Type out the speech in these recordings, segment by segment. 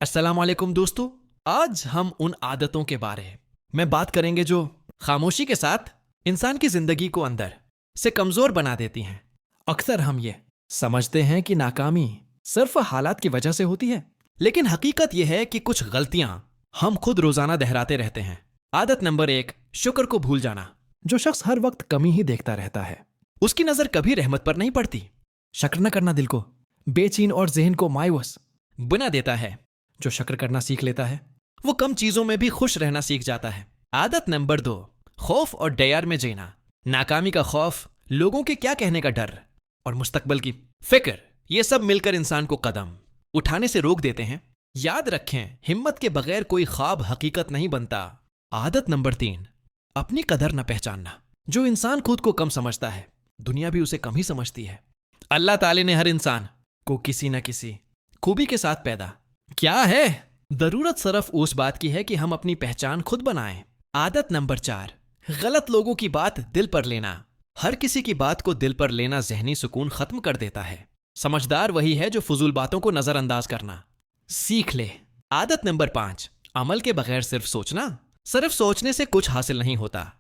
अस्सलाम वालेकुम दोस्तों, आज हम उन आदतों के बारे में बात करेंगे जो खामोशी के साथ इंसान की जिंदगी को अंदर से कमजोर बना देती हैं। अक्सर हम ये समझते हैं कि नाकामी सिर्फ हालात की वजह से होती है, लेकिन हकीकत यह है कि कुछ गलतियां हम खुद रोजाना दोहराते रहते हैं। आदत नंबर 1, शुक्र को भूल जाना। जो शख्स हर वक्त कमी ही देखता रहता है, उसकी नजर कभी रहमत पर नहीं पड़ती। शक्र न करना दिल को बेचैन और जहन को मायूस बना देता है। जो शक्र करना सीख लेता है, वो कम चीजों में भी खुश रहना सीख जाता है। आदत नंबर 2, खौफ और डर में जीना। नाकामी का खौफ, लोगों के क्या कहने का डर और मुस्तकबल की फिक्र, ये सब मिलकर इंसान को कदम उठाने से रोक देते हैं। याद रखें, हिम्मत के बगैर कोई ख्वाब हकीकत नहीं बनता। आदत नंबर 3, अपनी कदर न पहचानना। जो इंसान खुद को कम समझता है, दुनिया भी उसे कम ही समझती है। अल्लाह ताला ने हर इंसान को किसी न किसी खूबी के साथ पैदा क्या है। जरूरत सिर्फ उस बात की है कि हम अपनी पहचान खुद बनाएं। आदत नंबर 4, गलत लोगों की बात दिल पर लेना। हर किसी की बात को दिल पर लेना जहनी सुकून खत्म कर देता है। समझदार वही है जो फजूल बातों को नजरअंदाज करना सीख ले। आदत नंबर 5, अमल के बगैर सिर्फ सोचना। सिर्फ सोचने से कुछ हासिल नहीं होता।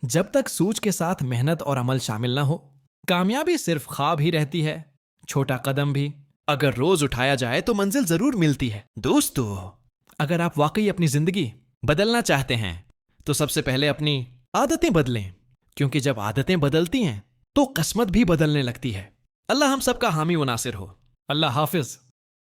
जब तक सूझ के साथ मेहनत और अमल शामिल ना हो, कामयाबी सिर्फ ख्वाब ही रहती है। छोटा कदम भी अगर रोज उठाया जाए तो मंजिल जरूर मिलती है। दोस्तों, अगर आप वाकई अपनी जिंदगी बदलना चाहते हैं तो सबसे पहले अपनी आदतें बदलें, क्योंकि जब आदतें बदलती हैं तो किस्मत भी बदलने लगती है। अल्लाह हम सबका हामी व नासिर हो। अल्लाह हाफिज।